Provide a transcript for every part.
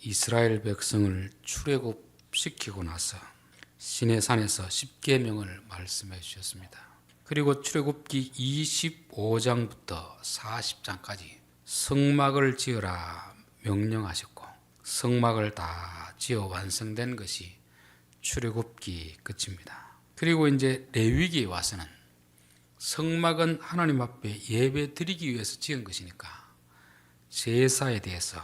이스라엘 백성을 출애굽시키고 나서 시내산에서 십계명을 말씀해 주셨습니다. 그리고 출애굽기 25장부터 40장까지 성막을 지으라 명령하셨고 성막을 다 지어 완성된 것이 출애굽기 끝입니다. 그리고 이제 레위기에 와서는 성막은 하나님 앞에 예배 드리기 위해서 지은 것이니까 제사에 대해서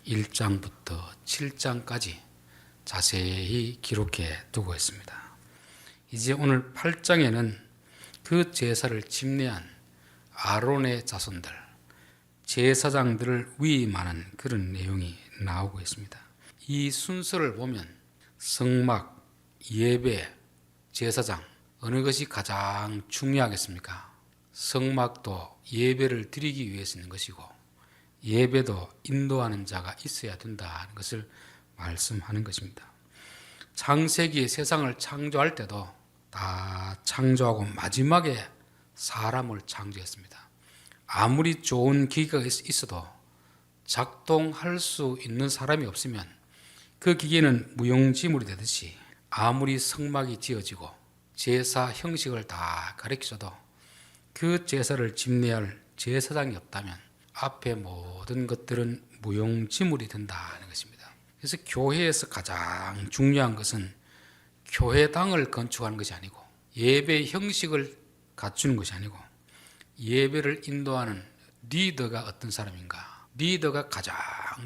1장부터 7장까지 자세히 기록해 두고 있습니다. 이제 오늘 8장에는 그 제사를 집례한 아론의 자손들, 제사장들을 위임하는 그런 내용이 나오고 있습니다. 이 순서를 보면 성막, 예배, 제사장 어느 것이 가장 중요하겠습니까? 성막도 예배를 드리기 위해서 있는 것이고 예배도 인도하는 자가 있어야 된다는 것을 말씀하는 것입니다. 창세기에 세상을 창조할 때도 다 창조하고 마지막에 사람을 창조했습니다. 아무리 좋은 기계가 있어도 작동할 수 있는 사람이 없으면 그 기계는 무용지물이 되듯이 아무리 성막이 지어지고 제사 형식을 다 가르쳐줘도 그 제사를 집례할 제사장이 없다면 앞에 모든 것들은 무용지물이 된다는 것입니다. 그래서 교회에서 가장 중요한 것은 교회당을 건축하는 것이 아니고 예배 형식을 갖추는 것이 아니고 예배를 인도하는 리더가 어떤 사람인가, 리더가 가장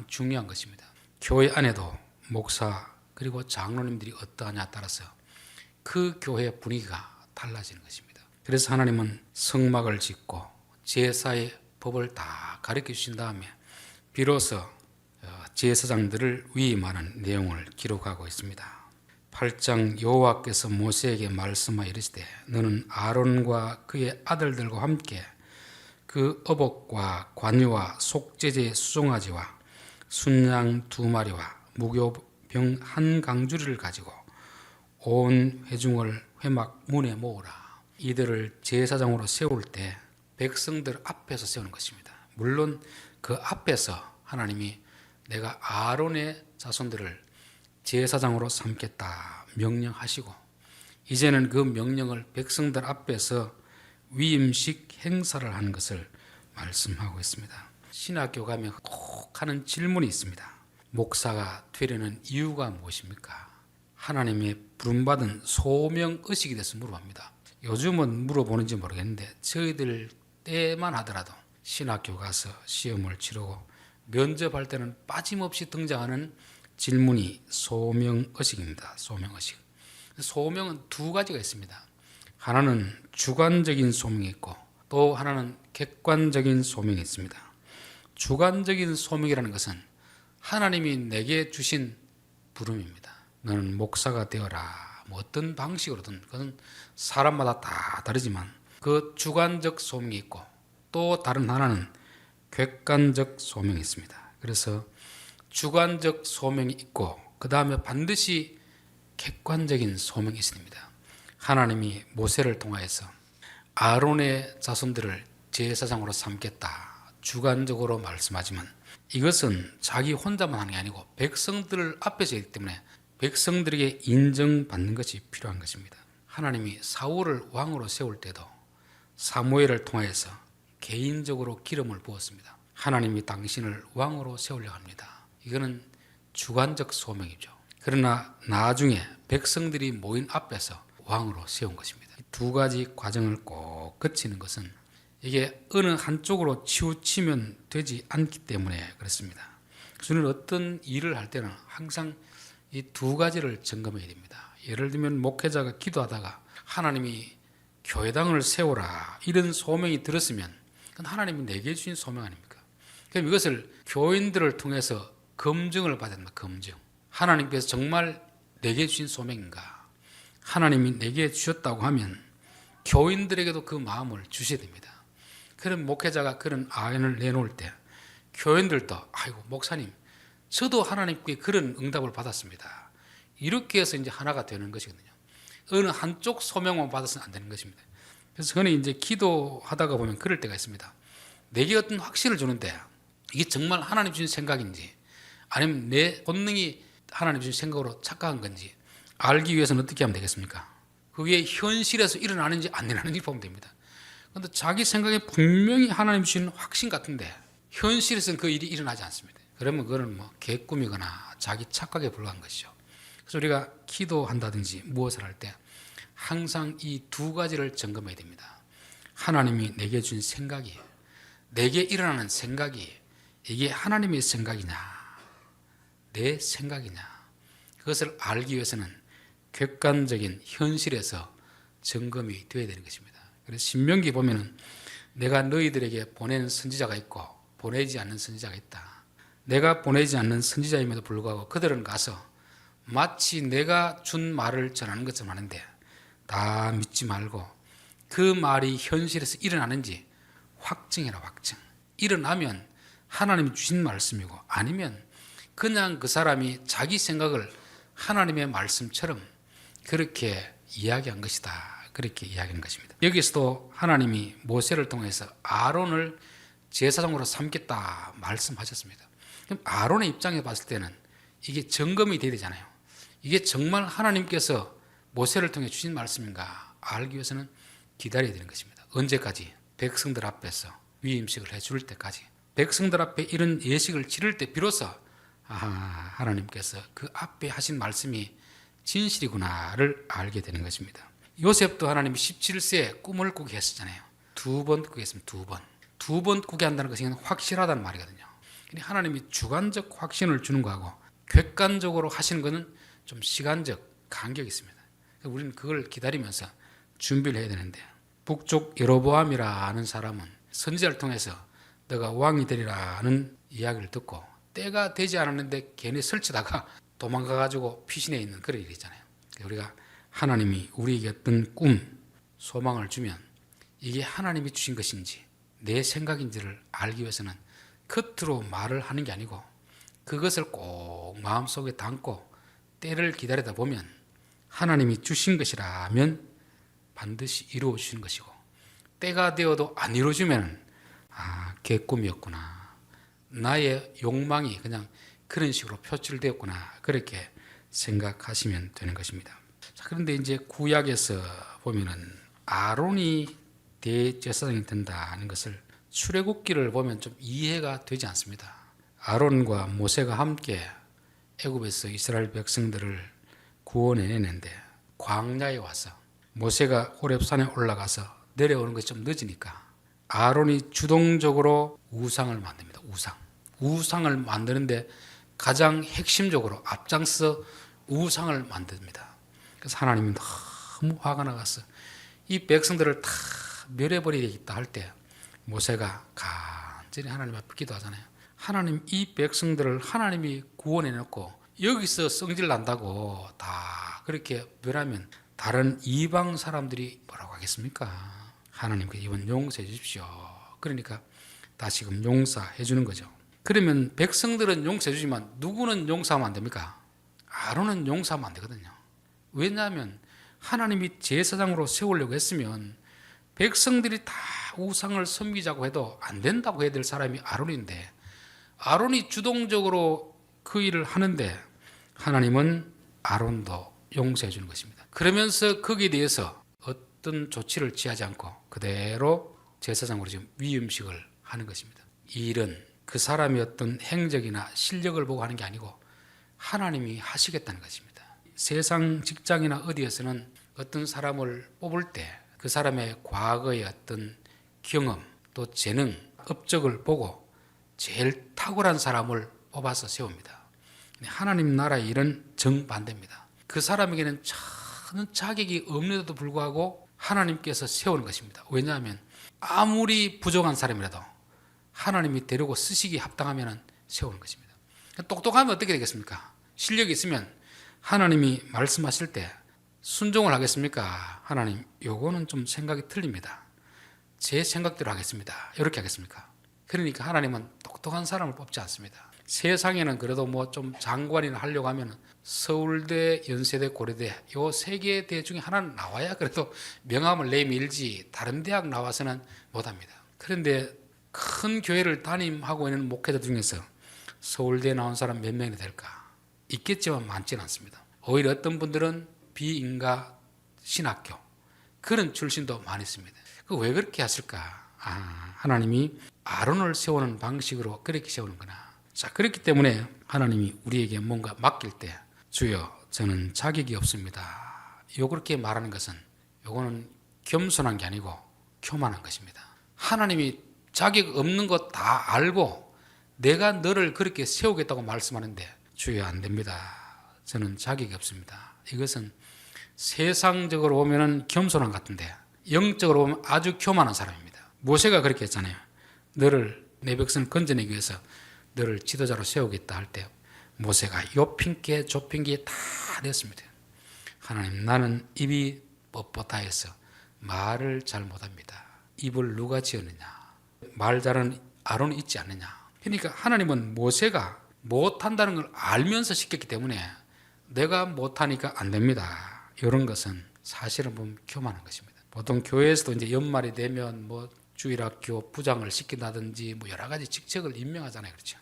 중요한 것입니다. 교회 안에도 목사 그리고 장로님들이 어떠하냐에 따라서 그 교회의 분위기가 달라지는 것입니다. 그래서 하나님은 성막을 짓고 제사의 법을 다 가르쳐 주신 다음에 비로소 제사장들을 위임하는 내용을 기록하고 있습니다. 8장 여호와께서 모세에게 말씀하여 이르시되 너는 아론과 그의 아들들과 함께 그 어복과 관유와 속죄제의 수송아지와 순양 2마리와 무교병 1강주리를 가지고 온 회중을 회막 문에 모으라. 이들을 제사장으로 세울 때 백성들 앞에서 세우는 것입니다. 물론 그 앞에서 하나님이 내가 아론의 자손들을 제사장으로 삼겠다 명령하시고 이제는 그 명령을 백성들 앞에서 위임식 행사를 하는 것을 말씀하고 있습니다. 신학교 가면 꼭 하는 질문이 있습니다. 목사가 되려는 이유가 무엇입니까? 하나님의 부름받은 소명의식에 대해서 물어봅니다. 요즘은 물어보는지 모르겠는데 저희들 때만 하더라도 신학교 가서 시험을 치르고 면접할 때는 빠짐없이 등장하는 질문이 소명의식입니다. 소명의식. 소명은 두 가지가 있습니다. 하나는 주관적인 소명이 있고 또 하나는 객관적인 소명이 있습니다. 주관적인 소명이라는 것은 하나님이 내게 주신 부름입니다. 너는 목사가 되어라. 뭐 어떤 방식으로든 그건 사람마다 다 다르지만 그 주관적 소명이 있고 또 다른 하나는 객관적 소명이 있습니다. 그래서 주관적 소명이 있고 그 다음에 반드시 객관적인 소명이 있습니다. 하나님이 모세를 통하여서 아론의 자손들을 제사장으로 삼겠다 주관적으로 말씀하지만 이것은 자기 혼자만 하는 게 아니고 백성들 앞에서 있기 때문에 백성들에게 인정받는 것이 필요한 것입니다. 하나님이 사울을 왕으로 세울 때도 사무엘을 통해서 개인적으로 기름을 부었습니다. 하나님이 당신을 왕으로 세우려고 합니다. 이거는 주관적 소명이죠. 그러나 나중에 백성들이 모인 앞에서 왕으로 세운 것입니다. 두 가지 과정을 꼭 거치는 것은 이게 어느 한쪽으로 치우치면 되지 않기 때문에 그렇습니다. 저는 어떤 일을 할 때는 항상 이 두 가지를 점검해야 됩니다. 예를 들면 목회자가 기도하다가 하나님이 교회당을 세우라 이런 소명이 들었으면 그건 하나님이 내게 주신 소명 아닙니까? 그럼 이것을 교인들을 통해서 검증을 받아야 됩니다. 검증. 하나님께서 정말 내게 주신 소명인가? 하나님이 내게 주셨다고 하면 교인들에게도 그 마음을 주셔야 됩니다. 그런 목회자가 그런 아연을 내놓을 때 교인들도 아이고 목사님 저도 하나님께 그런 응답을 받았습니다. 이렇게 해서 이제 하나가 되는 것이거든요. 어느 한쪽 소명만 받아서는 안 되는 것입니다. 그래서 저는 이제 기도하다가 보면 그럴 때가 있습니다. 내게 어떤 확신을 주는데 이게 정말 하나님 주신 생각인지 아니면 내 본능이 하나님 주신 생각으로 착각한 건지 알기 위해서는 어떻게 하면 되겠습니까? 그게 현실에서 일어나는지 안 일어나는지 보면 됩니다. 그런데 자기 생각에 분명히 하나님 주신 확신 같은데 현실에서는 그 일이 일어나지 않습니다. 그러면 그거는 뭐 개꿈이거나 자기 착각에 불과한 것이죠. 그래서 우리가 기도한다든지 무엇을 할 때 항상 이 두 가지를 점검해야 됩니다. 하나님이 내게 준 생각이, 내게 일어나는 생각이 이게 하나님의 생각이냐 내 생각이냐, 그것을 알기 위해서는 객관적인 현실에서 점검이 되어야 되는 것입니다. 그래서 신명기 보면은 내가 너희들에게 보낸 선지자가 있고 보내지 않는 선지자가 있다. 내가 보내지 않는 선지자임에도 불구하고 그들은 가서 마치 내가 준 말을 전하는 것처럼 하는데 다 믿지 말고 그 말이 현실에서 일어나는지 확증해라. 확증. 일어나면 하나님이 주신 말씀이고 아니면 그냥 그 사람이 자기 생각을 하나님의 말씀처럼 그렇게 이야기한 것이다. 그렇게 이야기하는 것입니다. 여기서도 하나님이 모세를 통해서 아론을 제사장으로 삼겠다 말씀하셨습니다. 그럼 아론의 입장에 봤을 때는 이게 점검이 돼야 되잖아요. 이게 정말 하나님께서 모세를 통해 주신 말씀인가 알기 위해서는 기다려야 되는 것입니다. 언제까지? 백성들 앞에서 위임식을 해줄 때까지. 백성들 앞에 이런 예식을 치를 때 비로소 하나님께서 그 앞에 하신 말씀이 진실이구나를 알게 되는 것입니다. 요셉도 하나님이 17세에 꿈을 꾸게 했었잖아요. 2번 꾸게 했습니다. 2번. 2번 꾸게 한다는 것이 확실하다는 말이거든요. 하나님이 주관적 확신을 주는 거하고 객관적으로 하시는 것은 좀 시간적 간격이 있습니다. 우리는 그걸 기다리면서 준비를 해야 되는데, 북쪽 여로보암이라는 사람은 선지자를 통해서 너가 왕이 되리라는 이야기를 듣고 때가 되지 않았는데 괜히 설치다가 도망가가지고 피신해 있는 그런 일이잖아요. 우리가 하나님이 우리에게 어떤 꿈, 소망을 주면 이게 하나님이 주신 것인지 내 생각인지를 알기 위해서는 겉으로 말을 하는 게 아니고 그것을 꼭 마음속에 담고 때를 기다리다 보면 하나님이 주신 것이라면 반드시 이루어 주시는 것이고, 때가 되어도 안 이루어지면 개꿈이었구나, 나의 욕망이 그냥 그런 식으로 표출되었구나, 그렇게 생각하시면 되는 것입니다. 자, 그런데 이제 구약에서 보면은 아론이 대제사장이 된다는 것을 출애굽기를 보면 좀 이해가 되지 않습니다. 아론과 모세가 함께 애굽에서 이스라엘 백성들을 구원해내는데 광야에 와서 모세가 호렙산에 올라가서 내려오는 것이 좀 늦으니까 아론이 주동적으로 우상을 만듭니다. 우상을 만드는데 가장 핵심적으로 앞장서 우상을 만듭니다. 그래서 하나님이 너무 화가 나가서 이 백성들을 다 멸해버리겠다 할 때 모세가 간절히 하나님 앞에 기도하잖아요. 하나님, 이 백성들을 하나님이 구원해놓고 여기서 성질 난다고 다 그렇게 멸하면 다른 이방 사람들이 뭐라고 하겠습니까? 하나님께 이번 용서해 주십시오. 그러니까 다시금 용서해 주는 거죠. 그러면 백성들은 용서해 주지만 누구는 용서하면 안 됩니까? 아론은 용서하면 안 되거든요. 왜냐하면 하나님이 제사장으로 세우려고 했으면 백성들이 다 우상을 섬기자고 해도 안 된다고 해야 될 사람이 아론인데 아론이 주동적으로 그 일을 하는데 하나님은 아론도 용서해 주는 것입니다. 그러면서 거기에 대해서 어떤 조치를 취하지 않고 그대로 제사장으로 지금 위임식을 하는 것입니다. 이 일은 그 사람의 어떤 행적이나 실력을 보고 하는 게 아니고 하나님이 하시겠다는 것입니다. 세상 직장이나 어디에서는 어떤 사람을 뽑을 때 그 사람의 과거의 어떤 경험 또 재능, 업적을 보고 제일 탁월한 사람을 뽑아서 세웁니다. 하나님 나라의 일은 정반대입니다. 그 사람에게는 전혀 자격이 없는데도 불구하고 하나님께서 세우는 것입니다. 왜냐하면 아무리 부족한 사람이라도 하나님이 데리고 쓰시기 합당하면 세우는 것입니다. 똑똑하면 어떻게 되겠습니까? 실력이 있으면 하나님이 말씀하실 때 순종을 하겠습니까? 하나님, 요거는 좀 생각이 틀립니다. 제 생각대로 하겠습니다. 이렇게 하겠습니까? 그러니까 하나님은 똑똑한 사람을 뽑지 않습니다. 세상에는 그래도 뭐 좀 장관이나 하려고 하면 서울대, 연세대, 고려대 요 세 개 대 중에 하나는 나와야 그래도 명함을 내밀지 다른 대학 나와서는 못합니다. 그런데 큰 교회를 담임하고 있는 목회자 중에서 서울대 나온 사람 몇 명이 될까? 있겠지만 많지는 않습니다. 오히려 어떤 분들은 비인가 신학교 그런 출신도 많이 있습니다. 그 왜 그렇게 하실까? 하나님이 아론을 세우는 방식으로 그렇게 세우는구나. 자, 그렇기 때문에 하나님이 우리에게 뭔가 맡길 때 주여 저는 자격이 없습니다. 그렇게 말하는 것은 요거는 겸손한 게 아니고 교만한 것입니다. 하나님이 자격 없는 거 다 알고 내가 너를 그렇게 세우겠다고 말씀하는데 주여 안 됩니다. 저는 자격이 없습니다. 이것은 세상적으로 보면 겸손한 것 같은데 영적으로 보면 아주 교만한 사람입니다. 모세가 그렇게 했잖아요. 너를 내 백성을 건져내기 위해서 너를 지도자로 세우겠다 할 때 모세가 요핑계 조핑계 다 냈습니다. 하나님 나는 입이 뻣뻣하여서 말을 잘 못합니다. 입을 누가 지었느냐. 말 잘하는 아론이 있지 않느냐. 그러니까 하나님은 모세가 못한다는 걸 알면서 시켰기 때문에 내가 못하니까 안 됩니다. 이런 것은 사실은 보면 교만한 것입니다. 보통 교회에서도 이제 연말이 되면 뭐 주일학교 부장을 시킨다든지 뭐 여러 가지 직책을 임명하잖아요. 그렇죠.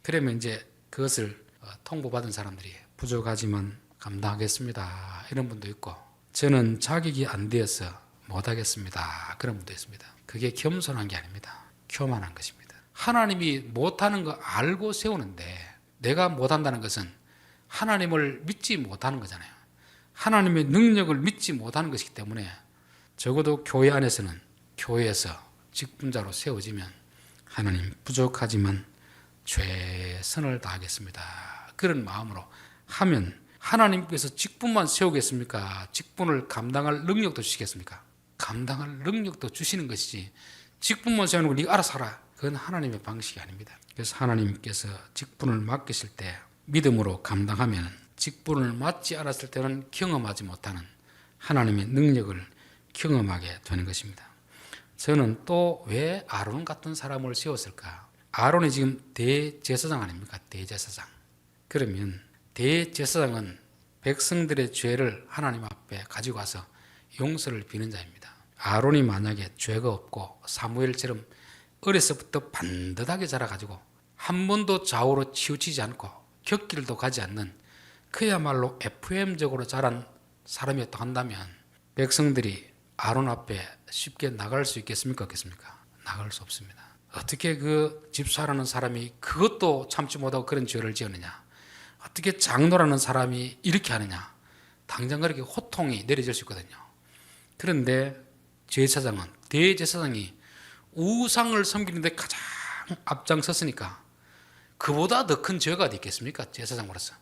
그러면 이제 그것을 통보받은 사람들이 부족하지만 감당하겠습니다. 이런 분도 있고 저는 자격이 안 되어서 못하겠습니다. 그런 분도 있습니다. 그게 겸손한 게 아닙니다. 교만한 것입니다. 하나님이 못하는 거 알고 세우는데 내가 못한다는 것은 하나님을 믿지 못하는 거잖아요. 하나님의 능력을 믿지 못하는 것이기 때문에 적어도 교회 안에서는 교회에서 직분자로 세워지면 하나님 부족하지만 최선을 다하겠습니다. 그런 마음으로 하면 하나님께서 직분만 세우겠습니까? 직분을 감당할 능력도 주시겠습니까? 감당할 능력도 주시는 것이지 직분만 세우는 거 네가 알아서 하라. 그건 하나님의 방식이 아닙니다. 그래서 하나님께서 직분을 맡기실 때 믿음으로 감당하면 직분을 맡지 않았을 때는 경험하지 못하는 하나님의 능력을 경험하게 되는 것입니다. 저는 또 왜 아론 같은 사람을 세웠을까? 아론이 지금 대제사장 아닙니까? 대제사장. 그러면 대제사장은 백성들의 죄를 하나님 앞에 가지고 와서 용서를 비는 자입니다. 아론이 만약에 죄가 없고 사무엘처럼 어려서부터 반듯하게 자라가지고 한 번도 좌우로 치우치지 않고 곁길도 가지 않는 그야말로 FM적으로 자란 사람이었다 한다면 백성들이 아론 앞에 쉽게 나갈 수 있겠습니까? 없겠습니까? 나갈 수 없습니다. 어떻게 그 집사라는 사람이 그것도 참지 못하고 그런 죄를 지었느냐? 어떻게 장로라는 사람이 이렇게 하느냐? 당장 그렇게 호통이 내려질 수 있거든요. 그런데 제사장은 대제사장이 우상을 섬기는데 가장 앞장섰으니까 그보다 더 큰 죄가 어디 있겠습니까? 제사장으로서.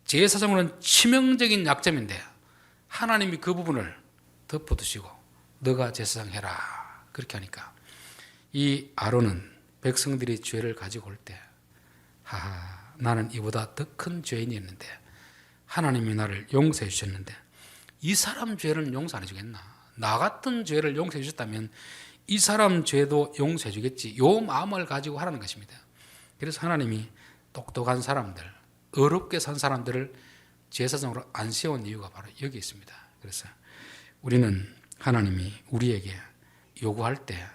제사장으로는 치명적인 약점인데 하나님이 그 부분을 덮어두시고 너가 제사장 해라 그렇게 하니까 이 아론은 백성들이 죄를 가지고 올 때 하하 나는 이보다 더 큰 죄인이었는데 하나님이 나를 용서해 주셨는데 이 사람 죄를 용서 안 해주겠나? 나 같은 죄를 용서해 주셨다면 이 사람 죄도 용서해 주겠지. 요 마음을 가지고 하라는 것입니다. 그래서 하나님이 똑똑한 사람들, 어렵게 산 사람들을 제사장으로 안 세운 이유가 바로 여기 있습니다. 그래서 우리는 하나님이 우리에게 요구할 때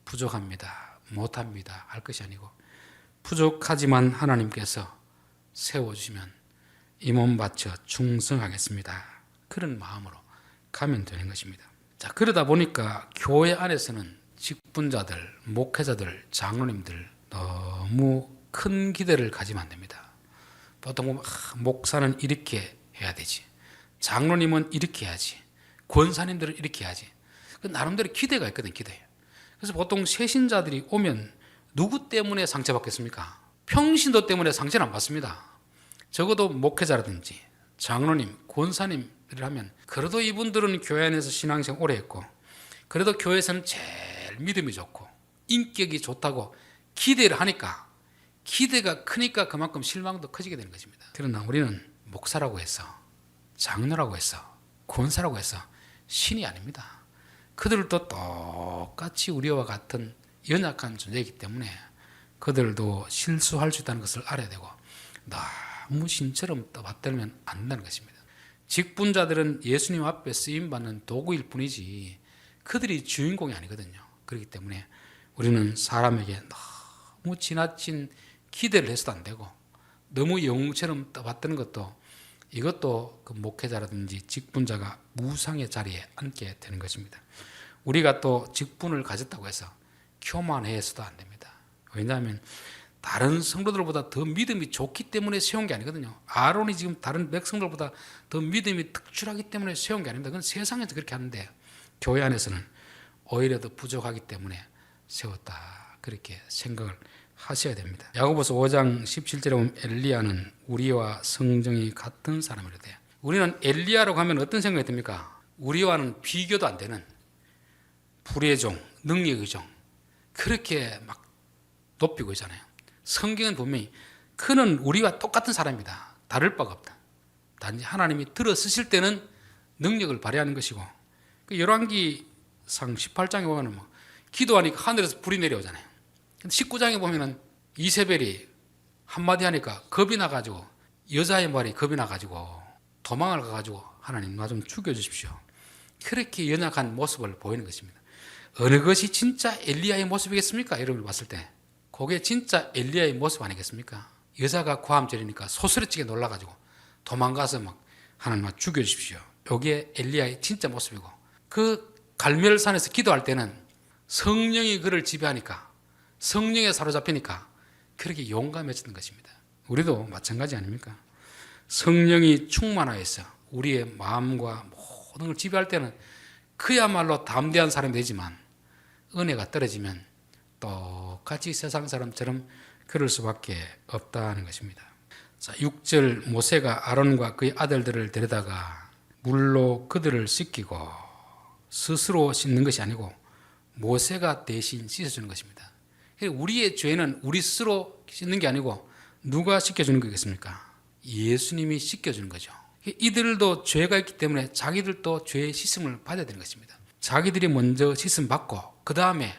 부족합니다, 못합니다 할 것이 아니고 부족하지만 하나님께서 세워주시면 이 몸 바쳐 충성하겠습니다. 그런 마음으로 가면 되는 것입니다. 자, 그러다 보니까 교회 안에서는 직분자들, 목회자들, 장로님들 너무 큰 기대를 가지면 안 됩니다. 보통 보면 목사는 이렇게 해야 되지, 장로님은 이렇게 해야지, 권사님들은 이렇게 해야지. 그 나름대로 기대가 있거든, 기대. 그래서 보통 새신자들이 오면 누구 때문에 상처받겠습니까? 평신도 때문에 상처는 안 받습니다. 적어도 목회자라든지 장로님, 권사님들 하면 그래도 이분들은 교회 안에서 신앙생활 오래 했고 그래도 교회에서는 제일 믿음이 좋고 인격이 좋다고 기대를 하니까 기대가 크니까 그만큼 실망도 커지게 되는 것입니다. 그러나 우리는 목사라고 해서 장로라고 해서 권사라고 해서 신이 아닙니다. 그들도 똑같이 우리와 같은 연약한 존재이기 때문에 그들도 실수할 수 있다는 것을 알아야 되고 너무 신처럼 떠받들면 안 된다는 것입니다. 직분자들은 예수님 앞에 쓰임받는 도구일 뿐이지 그들이 주인공이 아니거든요. 그렇기 때문에 우리는 사람에게 너무 지나친 기대를 해서도 안 되고 너무 영웅처럼 떠받드는 것도 이것도 그 목회자라든지 직분자가 무상의 자리에 앉게 되는 것입니다. 우리가 또 직분을 가졌다고 해서 교만해서도 안 됩니다. 왜냐하면 다른 성도들보다 더 믿음이 좋기 때문에 세운 게 아니거든요. 아론이 지금 다른 백성들보다 더 믿음이 특출하기 때문에 세운 게 아닙니다. 그건 세상에서 그렇게 하는데 교회 안에서는 오히려 더 부족하기 때문에 세웠다. 그렇게 생각을 하셔야 됩니다. 야고보서 5장 17절에 보면 엘리야는 우리와 성정이 같은 사람이라 돼요. 우리는 엘리야라고 하면 어떤 생각이 듭니까? 우리와는 비교도 안 되는 불의 종, 능력의 종 그렇게 막 높이고 있잖아요. 성경은 분명히 그는 우리와 똑같은 사람이다. 다를 바가 없다. 단지 하나님이 들어 쓰실 때는 능력을 발휘하는 것이고 그 열왕기상 18장에 보면 뭐 기도하니까 하늘에서 불이 내려오잖아요. 19장에 보면은 이세벨이 한마디 하니까 겁이 나가지고 여자의 말이 겁이 나가지고 도망을 가가지고 하나님 나 좀 죽여주십시오. 그렇게 연약한 모습을 보이는 것입니다. 어느 것이 진짜 엘리야의 모습이겠습니까? 여러분을 봤을 때 그게 진짜 엘리야의 모습 아니겠습니까? 여자가 고함절이니까 소스레치게 놀라가지고 도망가서 막 하나님 나 죽여주십시오. 이게 엘리야의 진짜 모습이고 그 갈멜산에서 기도할 때는 성령이 그를 지배하니까 성령에 사로잡히니까 그렇게 용감해지는 것입니다. 우리도 마찬가지 아닙니까? 성령이 충만하여서 우리의 마음과 모든 걸 지배할 때는 그야말로 담대한 사람이 되지만 은혜가 떨어지면 똑같이 세상 사람처럼 그럴 수밖에 없다는 것입니다. 자, 6절 모세가 아론과 그의 아들들을 데려다가 물로 그들을 씻기고 스스로 씻는 것이 아니고 모세가 대신 씻어주는 것입니다. 우리의 죄는 우리 스스로 씻는 게 아니고 누가 씻겨주는 거겠습니까? 예수님이 씻겨주는 거죠. 이들도 죄가 있기 때문에 자기들도 죄의 씻음을 받아야 되는 것입니다. 자기들이 먼저 씻음 받고 그 다음에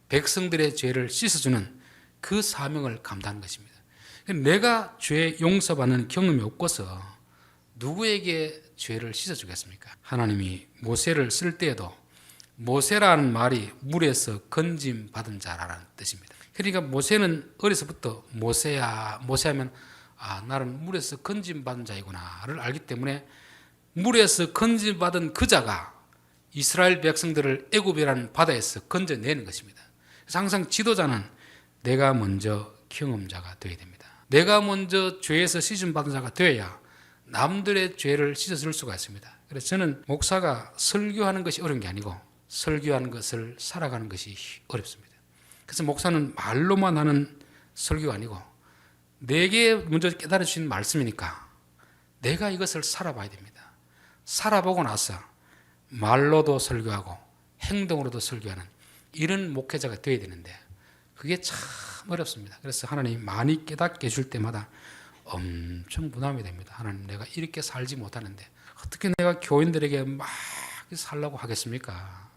백성들의 죄를 씻어주는 그 사명을 감당하는 것입니다. 내가 죄 용서받는 경험이 없고서 누구에게 죄를 씻어주겠습니까? 하나님이 모세를 쓸 때에도 모세라는 말이 물에서 건짐 받은 자라는 뜻입니다. 그러니까 모세는 어려서부터 모세야 모세하면 나는 물에서 건짐 받은 자이구나를 알기 때문에 물에서 건짐 받은 그 자가 이스라엘 백성들을 애굽이라는 바다에서 건져내는 것입니다. 그래서 항상 지도자는 내가 먼저 경험자가 되어야 됩니다. 내가 먼저 죄에서 씻음 받은 자가 되어야 남들의 죄를 씻어줄 수가 있습니다. 그래서 저는 목사가 설교하는 것이 어려운 게 아니고 설교하는 것을 살아가는 것이 어렵습니다. 그래서 목사는 말로만 하는 설교가 아니고 내게 먼저 깨달아 주신 말씀이니까 내가 이것을 살아봐야 됩니다. 살아보고 나서 말로도 설교하고 행동으로도 설교하는 이런 목회자가 되어야 되는데 그게 참 어렵습니다. 그래서 하나님이 많이 깨닫게 해줄 때마다 엄청 부담이 됩니다. 하나님 내가 이렇게 살지 못하는데 어떻게 내가 교인들에게 막 살라고 하겠습니까?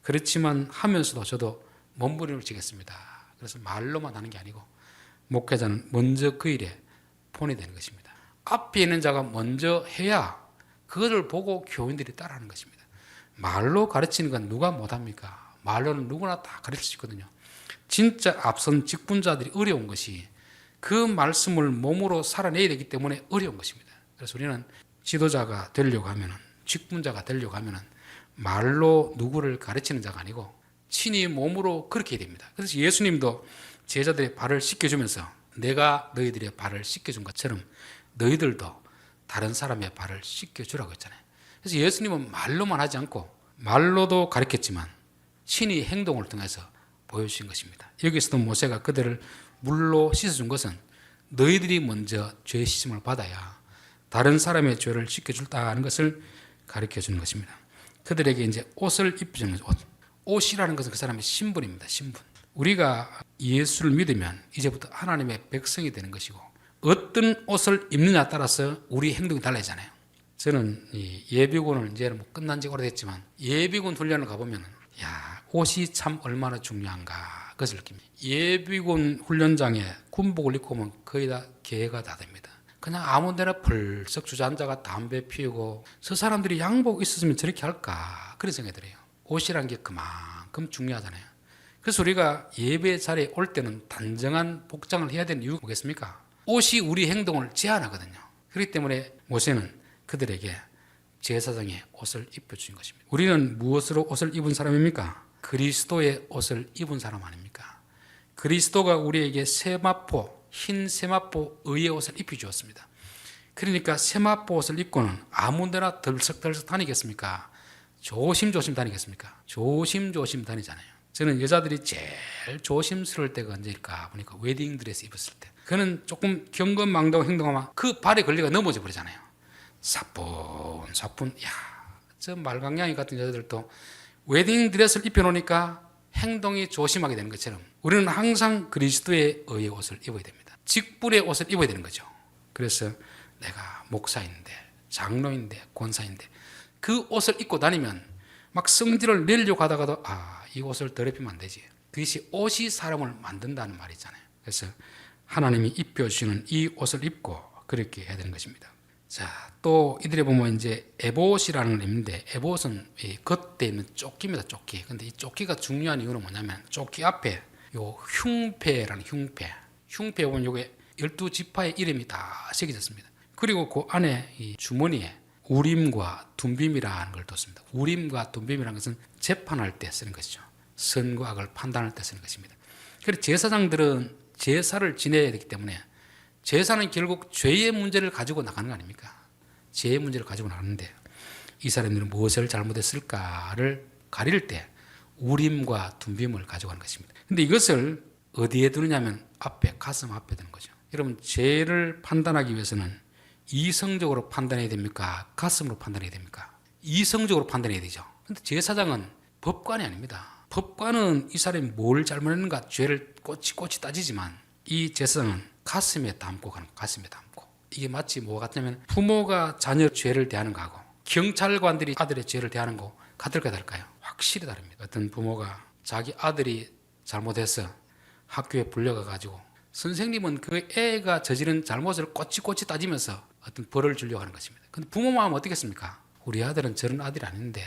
그렇지만 하면서도 저도 몸부림을 치겠습니다. 그래서 말로만 하는 게 아니고 목회자는 먼저 그 일에 본이 되는 것입니다. 앞에 있는 자가 먼저 해야 그것을 보고 교인들이 따라하는 것입니다. 말로 가르치는 건 누가 못합니까? 말로는 누구나 다 가르칠 수 있거든요. 진짜 앞선 직분자들이 어려운 것이 그 말씀을 몸으로 살아내야 되기 때문에 어려운 것입니다. 그래서 우리는 지도자가 되려고 하면 직분자가 되려고 하면 말로 누구를 가르치는 자가 아니고 친히 몸으로 그렇게 해야 됩니다. 그래서 예수님도 제자들의 발을 씻겨주면서 내가 너희들의 발을 씻겨준 것처럼 너희들도 다른 사람의 발을 씻겨주라고 했잖아요. 그래서 예수님은 말로만 하지 않고 말로도 가르쳤지만 친히 행동을 통해서 보여주신 것입니다. 여기서도 모세가 그들을 물로 씻어준 것은 너희들이 먼저 죄 씻음을 받아야 다른 사람의 죄를 씻겨줄다는 것을 가르쳐주는 것입니다. 그들에게 이제 옷을 입혀주는 거죠. 옷이라는 것은 그 사람의 신분입니다. 신분. 우리가 예수를 믿으면 이제부터 하나님의 백성이 되는 것이고 어떤 옷을 입느냐에 따라서 우리 행동이 달라지잖아요. 저는 이 예비군을 이제 뭐 끝난 지 오래됐지만 예비군 훈련을 가보면 옷이 참 얼마나 중요한가 그것을 느낍니다. 예비군 훈련장에 군복을 입고 오면 거의 다 개가 다 됩니다. 그냥 아무 데나 벌썩 주저앉아가 담배 피우고 저 사람들이 양복 있었으면 저렇게 할까 그런 생각이 들어요. 옷이란 게 그만큼 중요하잖아요. 그래서 우리가 예배 자리에 올 때는 단정한 복장을 해야 되는 이유가 뭐겠습니까? 옷이 우리 행동을 제한하거든요. 그렇기 때문에 모세는 그들에게 제사장의 옷을 입혀준 것입니다. 우리는 무엇으로 옷을 입은 사람입니까? 그리스도의 옷을 입은 사람 아닙니까? 그리스도가 우리에게 세마포, 흰 세마포 의의 옷을 입혀주었습니다. 그러니까 세마포 옷을 입고는 아무 데나 덜썩덜썩 다니겠습니까? 조심조심 다니겠습니까? 조심조심 다니잖아요. 저는 여자들이 제일 조심스러울 때가 언제일까 보니까 웨딩드레스 입었을 때. 그는 조금 경건망동 행동하면 그 발에 걸려가 넘어져 버리잖아요. 사뿐사뿐. 야, 저 말강냥이 같은 여자들도 웨딩드레스를 입혀놓으니까 행동이 조심하게 되는 것처럼 우리는 항상 그리스도의 의의 옷을 입어야 됩니다. 직분의 옷을 입어야 되는 거죠. 그래서 내가 목사인데, 장로인데, 권사인데 그 옷을 입고 다니면 막 성질을 내려고 하다가도 이 옷을 더럽히면 안 되지. 그것이 옷이 사람을 만든다는 말이 있잖아요. 그래서 하나님이 입혀주시는 이 옷을 입고 그렇게 해야 되는 것입니다. 자, 또 이들에 보면 이제 에봇이라는 걸 입는데 에봇은 이 겉에 있는 조끼입니다. 조끼. 근데 이 조끼가 중요한 이유는 뭐냐면 조끼 앞에 요 흉패라는 흉패 보면 요게 12지파의 이름이 다 새겨졌습니다. 그리고 그 안에 이 주머니에 우림과 둠빔이라는 걸 뒀습니다. 우림과 둠빔이라는 것은 재판할 때 쓰는 것이죠. 선과 악을 판단할 때 쓰는 것입니다. 그래서 제사장들은 제사를 지내야 되기 때문에 제사는 결국 죄의 문제를 가지고 나가는 거 아닙니까? 죄의 문제를 가지고 나가는데 이 사람들은 무엇을 잘못했을까를 가릴 때 우림과 둠빔을 가져가는 것입니다. 근데 이것을 어디에 두느냐면 앞에, 가슴 앞에 두는 거죠. 여러분, 죄를 판단하기 위해서는 이성적으로 판단해야 됩니까? 가슴으로 판단해야 됩니까? 이성적으로 판단해야 되죠. 근데 제사장은 법관이 아닙니다. 법관은 이 사람이 뭘 잘못했는가 죄를 꼬치꼬치 따지지만 이 제사장은 가슴에 담고 가는 거예요. 가슴에 담고. 이게 마치 뭐가 같냐면 부모가 자녀 죄를 대하는 거하고 경찰관들이 아들의 죄를 대하는 거 같을까 다를까요? 확실히 다릅니다. 어떤 부모가 자기 아들이 잘못해서 학교에 불려가가지고 선생님은 그 애가 저지른 잘못을 꼬치꼬치 따지면서 어떤 벌을 주려고 하는 것입니다. 근데 부모 마음은 어떻겠습니까? 우리 아들은 저런 아들이 아닌데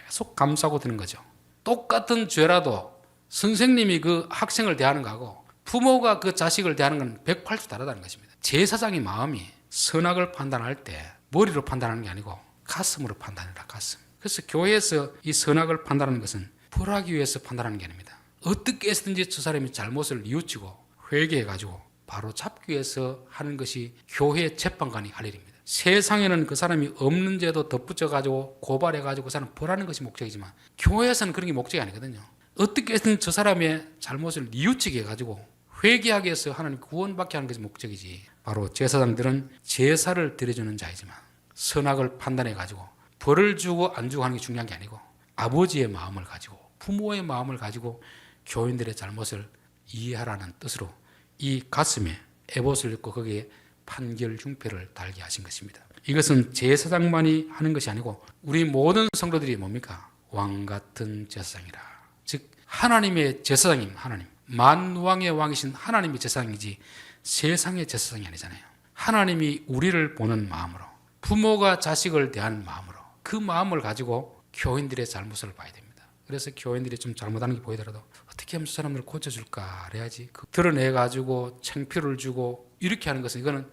계속 감싸고 드는 거죠. 똑같은 죄라도 선생님이 그 학생을 대하는 거하고 부모가 그 자식을 대하는 건 180도 다르다는 것입니다. 제사장의 마음이 선악을 판단할 때 머리로 판단하는 게 아니고 가슴으로 판단해라, 가슴. 그래서 교회에서 이 선악을 판단하는 것은 벌하기 위해서 판단하는 게 아닙니다. 어떻게 해서든지 저 사람이 잘못을 뉘우치고 회개해가지고 바로 잡기 위해서 하는 것이 교회 재판관이 할 일입니다. 세상에는 그 사람이 없는 죄도 덧붙여가지고 고발해가지고 그 사람 벌하는 것이 목적이지만 교회에서는 그런 게 목적이 아니거든요. 어떻게 해서든 저 사람의 잘못을 뉘우치게 해가지고 회개하게 해서 하나님 구원받게 하는 것이 목적이지. 바로 제사장들은 제사를 드려주는 자이지만 선악을 판단해가지고 벌을 주고 안 주고 하는 게 중요한 게 아니고 아버지의 마음을 가지고 부모의 마음을 가지고 교인들의 잘못을 이해하라는 뜻으로 이 가슴에 에봇을 입고 거기에 판결 흉패를 달게 하신 것입니다. 이것은 제사장만이 하는 것이 아니고 우리 모든 성도들이 뭡니까? 왕 같은 제사장이라. 즉 하나님의 제사장님, 하나님. 만왕의 왕이신 하나님의 제사장이지 세상의 제사장이 아니잖아요. 하나님이 우리를 보는 마음으로 부모가 자식을 대하는 마음으로 그 마음을 가지고 교인들의 잘못을 봐야 됩니다. 그래서 교인들이 좀 잘못하는 게 보이더라도 어떻게 하면 저 사람들을 고쳐줄까 그래야지 드러내가지고 창피를 주고 이렇게 하는 것은 이거는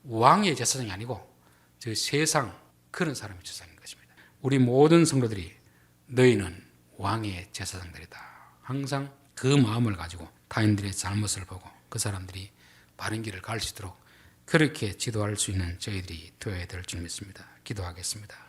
왕의 제사장이 아니고 저 세상 그런 사람의 제사장인 것입니다. 우리 모든 성도들이 너희는 왕의 제사장들이다. 항상 그 마음을 가지고 타인들의 잘못을 보고 그 사람들이 바른 길을 갈 수 있도록 그렇게 지도할 수 있는 저희들이 되어야 될 줄 믿습니다. 기도하겠습니다.